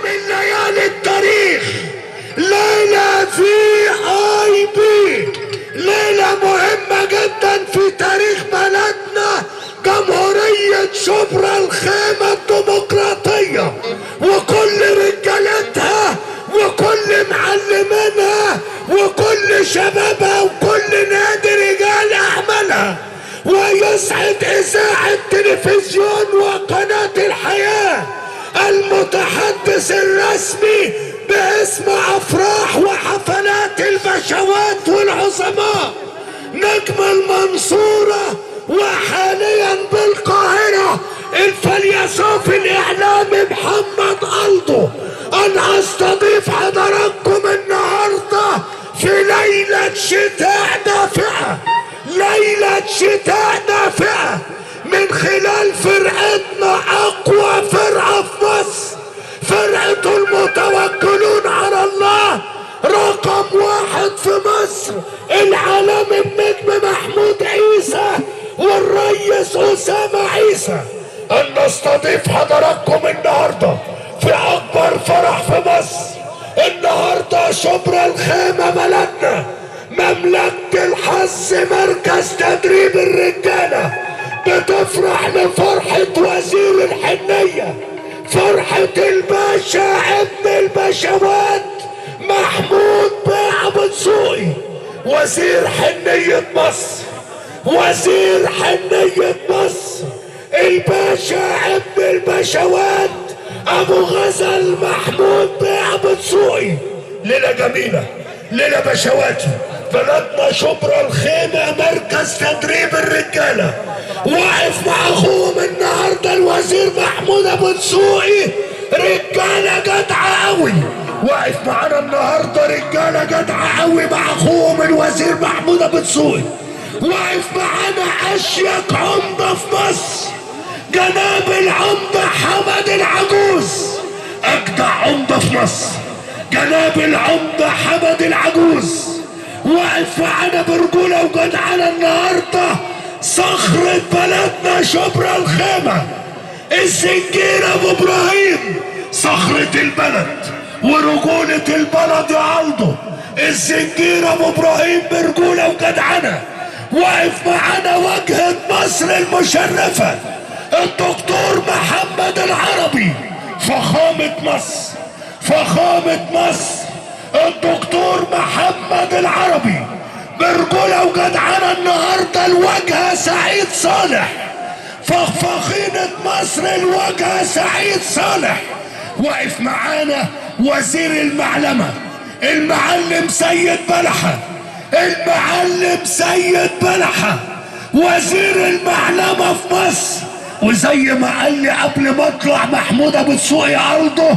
من ليالي التاريخ، ليلة في اي بي، ليلة مهمة جدا في تاريخ بلدنا، جمهورية شبرا الخيمة الديمقراطية، وكل رجالتها وكل معلمينها وكل شبابها وكل نادي رجال اعمالها. ويسعد اذاعة تلفزيون وقناة الحياة المتحدث الرسمي باسم افراح وحفلات البشوات والعظماء نجم المنصورة وحاليا بالقاهرة الفيلسوف الاعلامي محمد ألدو، ان استضيف حضراتكم النهاردة في ليلة شتاء دافئة، ليلة شتاء دافئة، من خلال فرقتنا اقوى فرقة في مصر، فرقة المتوكلون على الله رقم واحد في مصر، العالمي النجم محمود عيسى والريس اسامة عيسى، ان نستضيف حضراتكم النهارده في اكبر فرح في مصر. النهارده شبرا الخيمة بلدنا، مملكة الحظ مركز تدريب الرجالة بتفرح لفرحة وزير الحنية، فرحة الباشا ابن البشوات محمود بيه دسوقي، وزير حنية مصر، وزير حنية مصر الباشا ابن البشوات ابو غزل محمود بيه دسوقي. ليلة جميلة، ليلة بشواتي، بلدنا شبرا الخيمة مركز تدريب الرجالة، واقف مع اخوهم النهارده الوزير محمود ابو دسوقي، رجالة جدعة قوي، واقف معانا النهارده رجالة جدعة قوي مع اخوهم الوزير محمود ابو دسوقي، واقف معانا اشيك عمدة في مصر جناب العمدة حمد العجوز، اجدع عمدة في مصر جناب العمدة حمد العجوز، واقف معانا برجولة وجدعنة النهارده صخرة بلدنا شبرا الخيمة السنجير ابو ابراهيم، صخرة البلد ورجولة البلد يا ألدو، السنجير ابو ابراهيم برجولة وجدعنة، واقف معانا واجهة مصر المشرفة الدكتور محمد العربي، فخامة مصر، فخامة مصر الدكتور محمد العربي برجولة وجدعنة النهارده الواجهة سعيد صالح، فخفخينة مصر الواجهة سعيد صالح، واقف معانا وزير المعلمة المعلم سيد بلحة، المعلم سيد بلحة وزير المعلمة في مصر. وزي ما قال لي قبل ما اطلع محمود ابو دسوقي ألدو،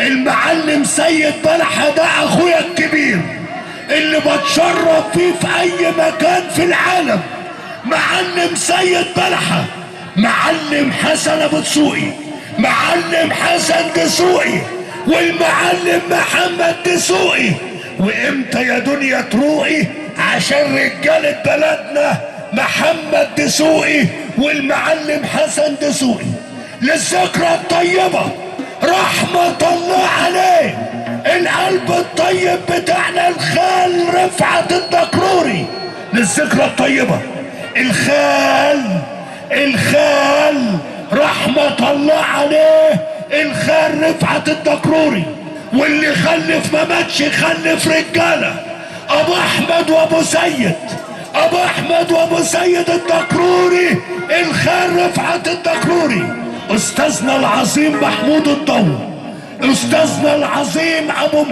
المعلم سيد بلحة ده اخويا الكبير اللي بتشرف فيه في اي مكان في العالم. معلم سيد بلحة، معلم حسن ابو دسوقي، معلم حسن دسوقي، والمعلم محمد دسوقي. وامتى يا دنيا تروقي عشان رجالة بلدنا محمد دسوقي والمعلم حسن دسوقي للذكرى الطيبة رحمة الله عليه القلب الطيب بتاعنا الخال رفعت الدكروري، للذكرى الطيبة الخال رحمة الله عليه الخال رفعت الدكروري، واللي خلف ما ماتش خلف رجالة، ابو احمد وابو سيد، ابو احمد وابو سيد الدكروري الخال رفعت الدكروري، استاذنا العظيم محمود الضو، استاذنا العظيم ابو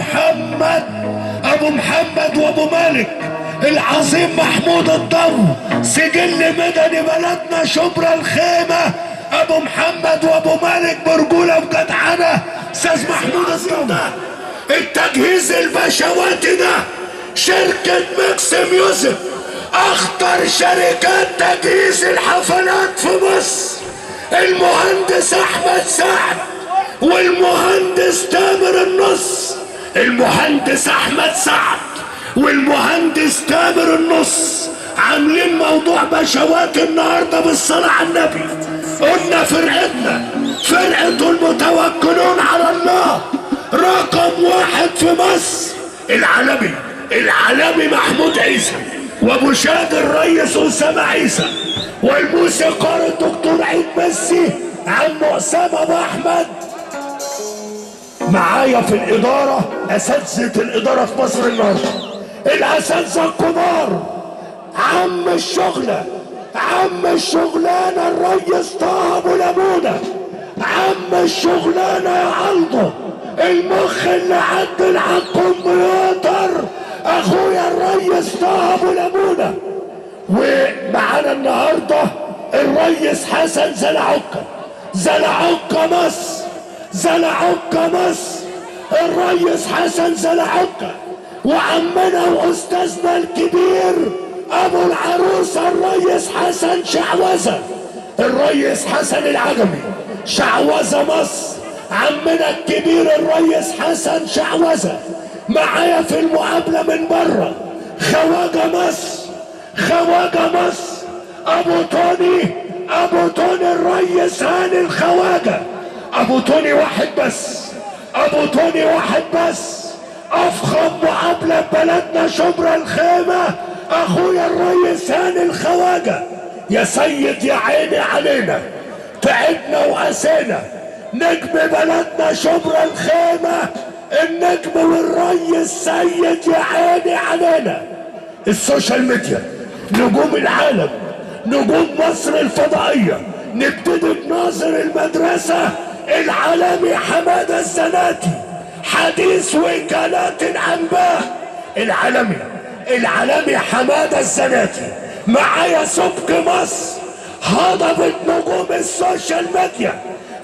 محمد وابو مالك العظيم محمود الضو، سجل مدني بلدنا شبرا الخيمة ابو محمد وابو مالك برجولة وجدعنة استاذ محمود الضو. التجهيز البشواتي ده شركة ميكس ميوزك اخطر شركات تجهيز الحفلات في مصر، المهندس احمد سعد والمهندس تامر النص، المهندس احمد سعد والمهندس تامر النص عاملين موضوع بشوات النهارده بالصلاة على النبي. قلنا فرقتنا فرقة المتوكلون على الله رقم واحد في مصر العالمي محمود عيسى، وابو شاد الريس اسامه عيسى، والموسيقار الدكتور عيد ميسي عم اسامه ابو احمد. معايا في الاداره اساتذه الاداره في مصر النهارده، الاساتذه الكبار، عم الشغلانه الريس طه ابو لمونه، عم الشغلانه يا عالضه، المخ اللي عدل على الكمبيوتر اخويا الريس طه ابو لمونه. ومعانا النهارده الريس حسن زلعوكة مصر، الريس حسن زلعوكة، وعمنا واستاذنا الكبير ابو العروسه الريس حسن شعوذه، الريس حسن العجمي شعوذه مصر، عمنا الكبير الريس حسن شعوذه. معايا في المقابله من بره خواجه مصر ابو توني الريس هاني الخواجه، ابو توني واحد بس، افخم مقابله ببلدنا شبرا الخيمه اخويا الريس هاني الخواجه. يا سيد يا عيني علينا، تعبنا وقسينا، نجم بلدنا شبرا الخيمه النجم والريس سيد يا عيني علينا. السوشيال ميديا، نجوم العالم، نجوم مصر الفضائيه، نبتدي بناظر المدرسه العالمي حماده الزناتي، حديث وكالات الانباء العالمي حماده الزناتي. معايا سبك مصر، هضبة نجوم السوشيال ميديا،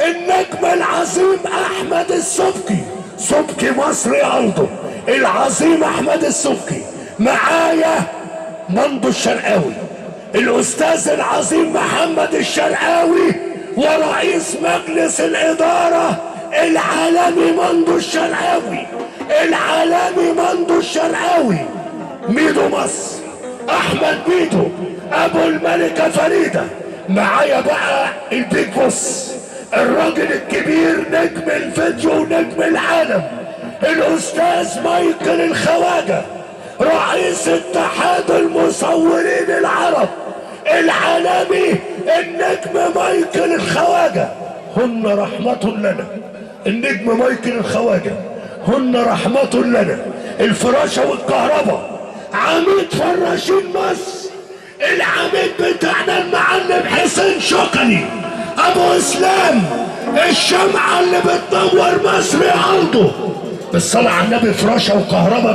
النجم العظيم احمد السبكي، سبكي مصر يا عالضه، العظيم احمد السبكي. معايا مندو الشرقاوي، الاستاذ العظيم محمد الشرقاوي، ورئيس مجلس الاداره العالمي مندو الشرقاوي، ميدو مصر احمد ميدو ابو الملكه فريده. معايا بقى البيج بوس، الراجل الكبير، نجم الفيديو ونجم العالم، الاستاذ مايكل الخواجه، رئيس اتحاد المصورين العرب العالمي النجم مايكل الخواجه. هن رحمة لنا، النجم مايكل الخواجه هن رحمة لنا. الفراشة والكهرباء، عميد فراشين مصر، العميد بتاعنا المعلم حسين شقني ابو اسلام، الشمعة اللي بتنور مصر يا عالضه. بالصلاة على النبي، فراشة وكهرباء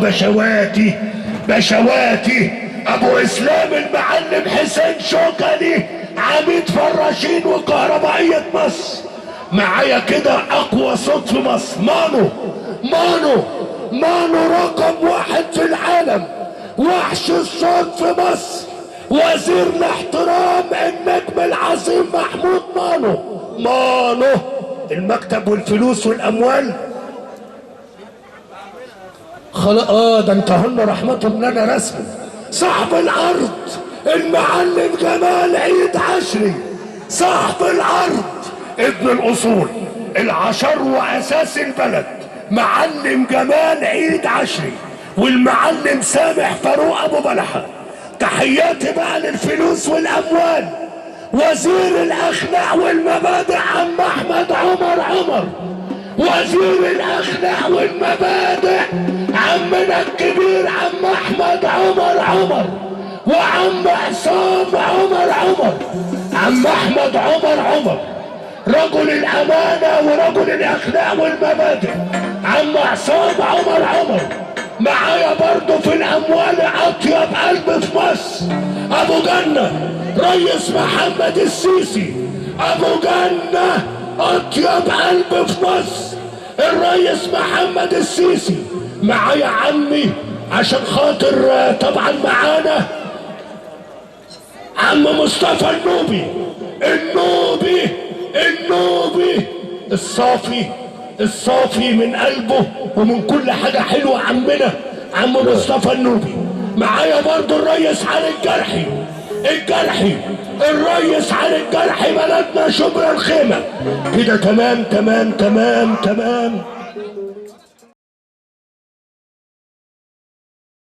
بشواتي ابو اسلام المعلم حسين شوكاني، عميد فراشين وكهربائية مصر. معايا كده اقوى صوت في مصر، مانو رقم واحد في العالم، وحش الصوت في مصر، وزير الاحترام النجم العظيم محمود مانو، المكتب والفلوس والاموال. خلاص ده انتهلنا رحمة لنا رسمي. صاحب الارض المعلم جمال عيد عشري، صاحب الارض ابن الاصول العشر واساس البلد، معلم جمال عيد عشري، والمعلم سامح فاروق ابو بلحه. تحياتي بقى للفلوس والاموال، وزير الاخلاق والمبادئ عم احمد عمر، وزير الاخلاق والمبادئ عمنا الكبير عم احمد عمر، وعم عصام عمر، عم احمد عمر رجل الامانه ورجل الاخلاق والمبادئ، عم عصام عمر. معايا برضه في الاموال اطيب قلب في مصر، ابو جنه ريس محمد السيسي، ابو جنه اطيب قلب في مصر الريس محمد السيسي. معايا عمي عشان خاطر طبعا معانا عم مصطفى النوبي الصافي من قلبه ومن كل حاجة حلوة، عمنا عم مصطفى النوبي. معايا برضو الريس علي الجرحي الريس علي الجرحي، بلدنا شبرا الخيمة. كده تمام. عنك.